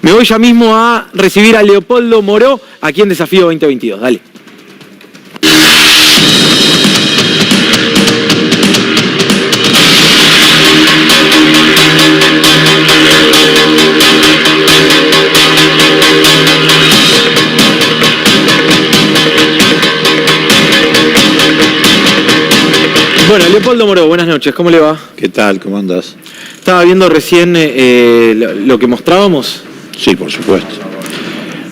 Me voy ya mismo a recibir a Leopoldo Moró, aquí en Desafío 2022. Dale. Bueno, Leopoldo Moró, buenas noches, ¿cómo le va? ¿Qué tal? ¿Cómo andás? Estaba viendo recién lo que mostrábamos. Sí, por supuesto.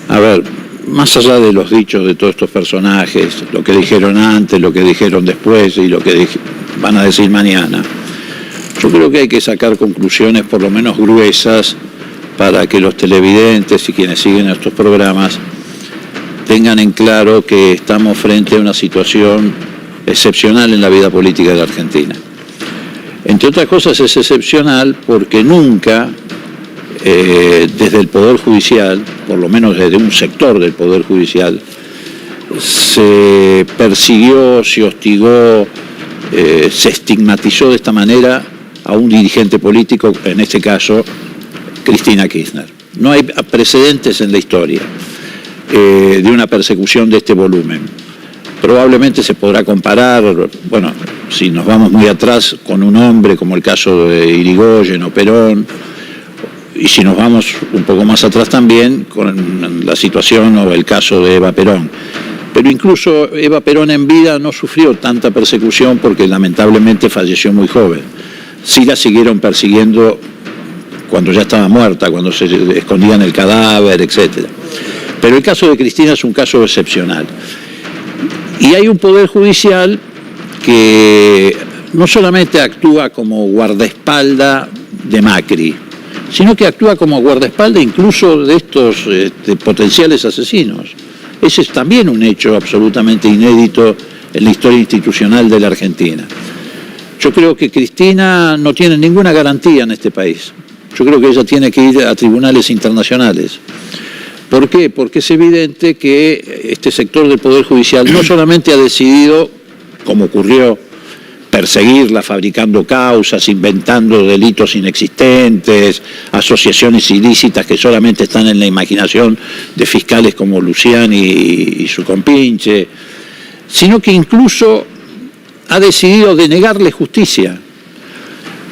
A ver, más allá de los dichos de todos estos personajes, lo que dijeron antes, lo que dijeron después y lo que van a decir mañana, yo creo que hay que sacar conclusiones por lo menos gruesas para que los televidentes y quienes siguen estos programas tengan en claro que estamos frente a una situación excepcional en la vida política de la Argentina. Entre otras cosas es excepcional porque nunca desde el Poder Judicial, por lo menos desde un sector del Poder Judicial, se persiguió, se hostigó, se estigmatizó de esta manera a un dirigente político, en este caso Cristina Kirchner. No hay precedentes en la historia de una persecución de este volumen. Probablemente se podrá comparar, bueno, si nos vamos muy atrás, con un hombre como el caso de Irigoyen o Perón, y si nos vamos un poco más atrás también con la situación o el caso de Eva Perón. Pero incluso Eva Perón en vida no sufrió tanta persecución porque lamentablemente falleció muy joven. Sí la siguieron persiguiendo cuando ya estaba muerta, cuando se escondían el cadáver, etc. Pero el caso de Cristina es un caso excepcional. Y hay un poder judicial que no solamente actúa como guardaespaldas de Macri, sino que actúa como guardaespaldas incluso de estos potenciales asesinos. Ese es también un hecho absolutamente inédito en la historia institucional de la Argentina. Yo creo que Cristina no tiene ninguna garantía en este país. Yo creo que ella tiene que ir a tribunales internacionales. ¿Por qué? Porque es evidente que este sector del Poder Judicial no solamente ha decidido, como ocurrió, perseguirla fabricando causas, inventando delitos inexistentes, asociaciones ilícitas que solamente están en la imaginación de fiscales como Luciani y su compinche, sino que incluso ha decidido denegarle justicia.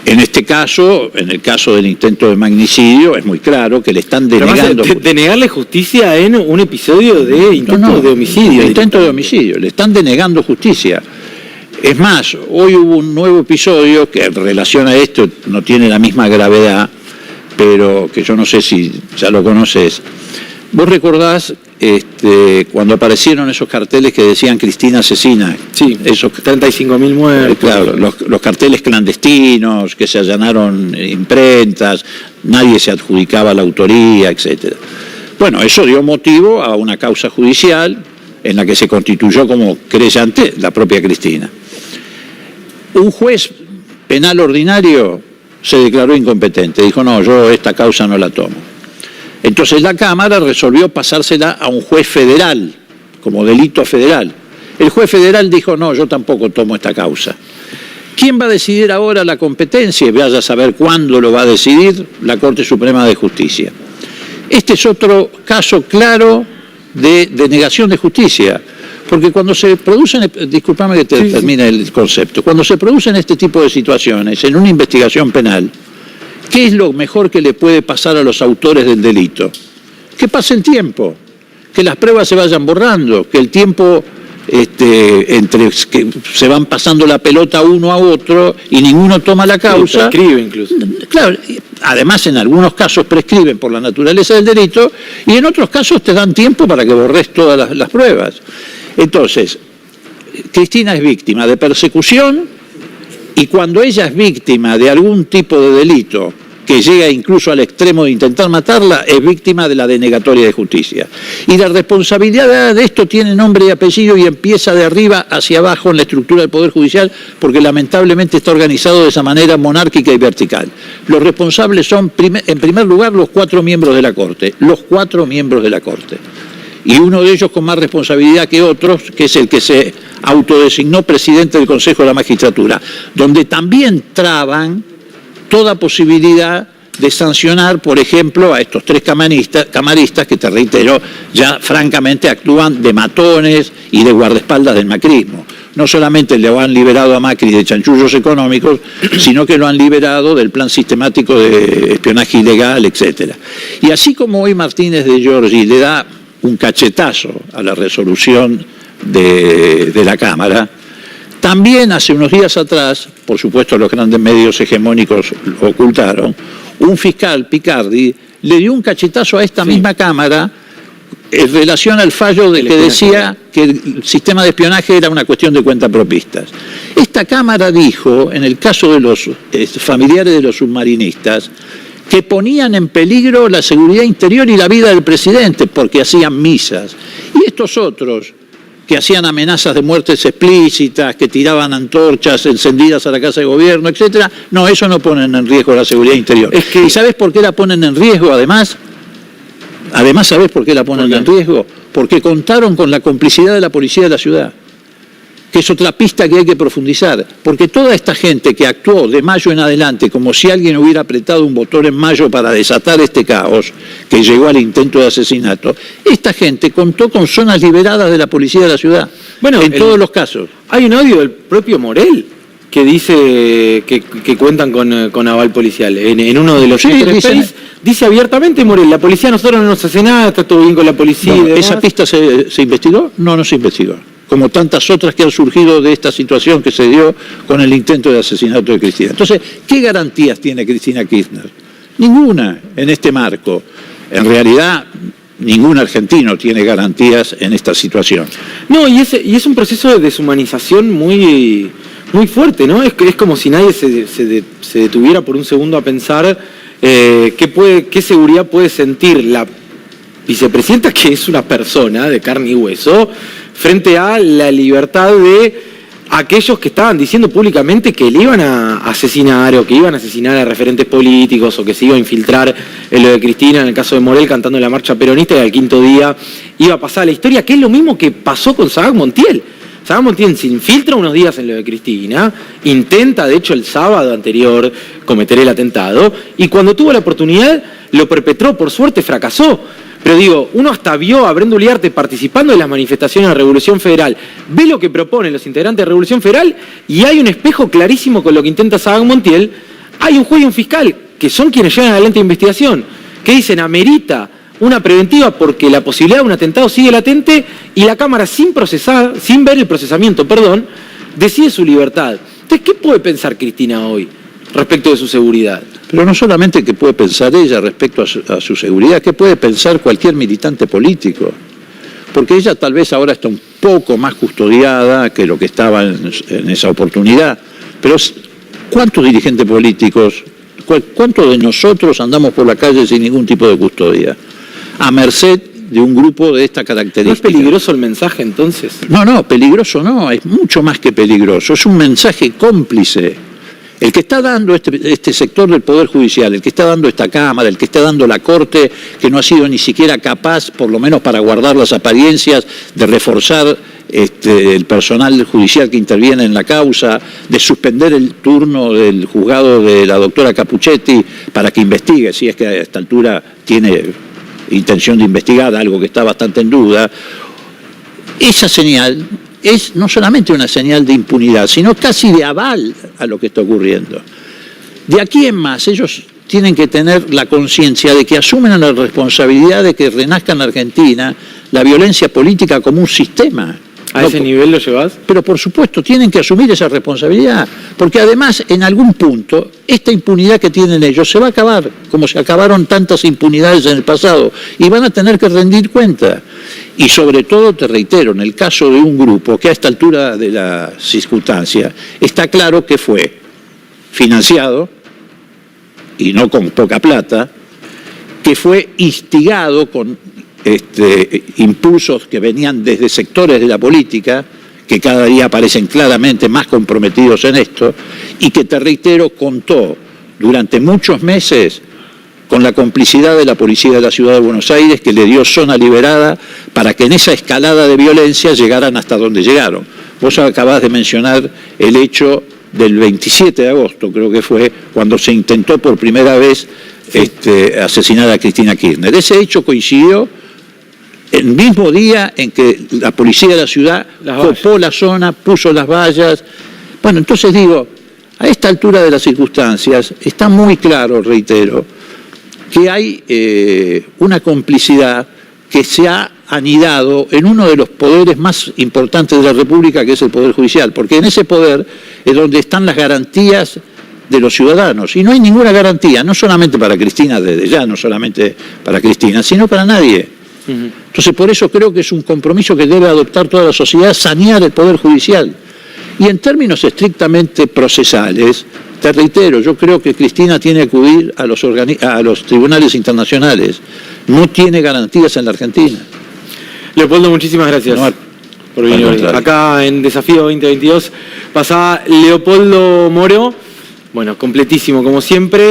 En este caso, en el caso del intento de magnicidio, es muy claro que le están denegando... Denegarle justicia en un episodio de intento de homicidio. Intento de homicidio, le están denegando justicia. Es más, hoy hubo un nuevo episodio que en relación a esto no tiene la misma gravedad, pero que yo no sé si ya lo conoces. ¿Vos recordás cuando aparecieron esos carteles que decían Cristina asesina? Sí, esos 35.000 muertos. Claro, los carteles clandestinos, que se allanaron imprentas, nadie se adjudicaba la autoría, etc. Bueno, eso dio motivo a una causa judicial en la que se constituyó como creyente la propia Cristina. Un juez penal ordinario se declaró incompetente, dijo, no, yo esta causa no la tomo. Entonces la Cámara resolvió pasársela a un juez federal, como delito federal. El juez federal dijo, no, yo tampoco tomo esta causa. ¿Quién va a decidir ahora la competencia? Y vaya a saber cuándo lo va a decidir la Corte Suprema de Justicia. Este es otro caso claro de denegación de justicia, porque cuando se producen, discúlpame que termine el concepto, cuando se producen este tipo de situaciones en una investigación penal, ¿qué es lo mejor que le puede pasar a los autores del delito? Que pase el tiempo, que las pruebas se vayan borrando, que el tiempo entre que se van pasando la pelota uno a otro y ninguno toma la causa. Prescribe incluso. Claro, además en algunos casos prescriben por la naturaleza del delito y en otros casos te dan tiempo para que borres todas las pruebas. Entonces, Cristina es víctima de persecución y cuando ella es víctima de algún tipo de delito que llega incluso al extremo de intentar matarla, es víctima de la denegatoria de justicia. Y la responsabilidad de esto tiene nombre y apellido y empieza de arriba hacia abajo en la estructura del Poder Judicial, porque lamentablemente está organizado de esa manera monárquica y vertical. Los responsables son, en primer lugar, los 4 miembros de la Corte, Y uno de ellos con más responsabilidad que otros, que es el que se autodesignó presidente del Consejo de la Magistratura, donde también traban toda posibilidad de sancionar, por ejemplo, a estos 3 camaristas que, te reitero, ya francamente actúan de matones y de guardaespaldas del macrismo. No solamente le han liberado a Macri de chanchullos económicos, sino que lo han liberado del plan sistemático de espionaje ilegal, etc. Y así como hoy Martínez de Giorgi le da un cachetazo a la resolución de la Cámara, también hace unos días atrás, por supuesto los grandes medios hegemónicos lo ocultaron, un fiscal, Picardi, le dio un cachetazo a esta misma Cámara en relación al fallo de que decía que el sistema de espionaje era una cuestión de cuentapropistas. Esta Cámara dijo, en el caso de los familiares de los submarinistas, que ponían en peligro la seguridad interior y la vida del presidente porque hacían misas. Y estos otros, que hacían amenazas de muertes explícitas, que tiraban antorchas encendidas a la Casa de Gobierno, etcétera, no, eso no ponen en riesgo la seguridad interior. ¿Y sabes por qué la ponen en riesgo, además? Además, ¿sabés por qué la ponen en riesgo? Porque contaron con la complicidad de la policía de la ciudad, que es otra pista que hay que profundizar, porque toda esta gente que actuó de mayo en adelante como si alguien hubiera apretado un botón en mayo para desatar este caos que llegó al intento de asesinato, esta gente contó con zonas liberadas de la policía de la ciudad, en todos los casos. Hay un audio del propio Morel que dice que cuentan con aval policial. En uno de los dice abiertamente Morel, la policía, nosotros no nos hace nada, está todo bien con la policía. No, ¿esa pista se investigó? No se investigó. Como tantas otras que han surgido de esta situación que se dio con el intento de asesinato de Cristina. Entonces, ¿qué garantías tiene Cristina Kirchner? Ninguna en este marco. En realidad, ningún argentino tiene garantías en esta situación. No, y es un proceso de deshumanización muy fuerte, ¿no? Es como si nadie se detuviera por un segundo a pensar qué seguridad puede sentir la vicepresidenta, que es una persona de carne y hueso, frente a la libertad de aquellos que estaban diciendo públicamente que le iban a asesinar o que iban a asesinar a referentes políticos o que se iba a infiltrar en lo de Cristina, en el caso de Morel cantando la marcha peronista, y al quinto día iba a pasar a la historia, que es lo mismo que pasó con Sabac Montiel. Sabac Montiel se infiltra unos días en lo de Cristina, intenta, de hecho, el sábado anterior cometer el atentado, y cuando tuvo la oportunidad lo perpetró, por suerte fracasó. Pero digo, uno hasta vio a Brenda Uliarte participando en las manifestaciones de Revolución Federal, ve lo que proponen los integrantes de Revolución Federal y hay un espejo clarísimo con lo que intenta Sabac Montiel. Hay un juez y un fiscal, que son quienes llevan adelante la investigación, que dicen amerita una preventiva porque la posibilidad de un atentado sigue latente y la Cámara, sin ver el procesamiento, decide su libertad. Entonces, ¿qué puede pensar Cristina hoy respecto de su seguridad? Pero no solamente qué puede pensar ella respecto a su seguridad, qué puede pensar cualquier militante político. Porque ella tal vez ahora está un poco más custodiada que lo que estaba en esa oportunidad. Pero ¿cuántos dirigentes políticos, cuántos de nosotros andamos por la calle sin ningún tipo de custodia? A merced de un grupo de esta característica. ¿No es peligroso el mensaje entonces? No, peligroso no, es mucho más que peligroso, es un mensaje cómplice. El que está dando este sector del Poder Judicial, el que está dando esta Cámara, el que está dando la Corte, que no ha sido ni siquiera capaz, por lo menos para guardar las apariencias, de reforzar el personal judicial que interviene en la causa, de suspender el turno del juzgado de la doctora Capuchetti para que investigue, si es que a esta altura tiene intención de investigar algo que está bastante en duda. Esa señal es no solamente una señal de impunidad, sino casi de aval a lo que está ocurriendo. De aquí en más, ellos tienen que tener la conciencia de que asumen la responsabilidad de que renazca en Argentina la violencia política como un sistema. ¿A ese nivel lo llevas? Pero por supuesto, tienen que asumir esa responsabilidad, porque además, en algún punto, esta impunidad que tienen ellos se va a acabar, como se acabaron tantas impunidades en el pasado, y van a tener que rendir cuenta. Y sobre todo, te reitero, en el caso de un grupo que a esta altura de la circunstancia está claro que fue financiado, y no con poca plata, que fue instigado con impulsos que venían desde sectores de la política, que cada día aparecen claramente más comprometidos en esto, y que, te reitero, contó durante muchos meses con la complicidad de la policía de la Ciudad de Buenos Aires, que le dio zona liberada para que en esa escalada de violencia llegaran hasta donde llegaron. Vos acabás de mencionar el hecho del 27 de agosto, creo que fue, cuando se intentó por primera vez asesinar a Cristina Kirchner. Ese hecho coincidió el mismo día en que la policía de la ciudad copó la zona, puso las vallas. Bueno, entonces digo, a esta altura de las circunstancias está muy claro, reitero, que hay una complicidad que se ha anidado en uno de los poderes más importantes de la República, que es el Poder Judicial, porque en ese poder es donde están las garantías de los ciudadanos, y no hay ninguna garantía, no solamente para Cristina, desde ya, no solamente para Cristina, sino para nadie. Entonces, por eso creo que es un compromiso que debe adoptar toda la sociedad, sanear el Poder Judicial. Y en términos estrictamente procesales, te reitero, yo creo que Cristina tiene que acudir a los tribunales internacionales. No tiene garantías en la Argentina. Leopoldo, muchísimas gracias por venir hoy. Acá en Desafío 2022 pasaba Leopoldo Moro, bueno, completísimo como siempre.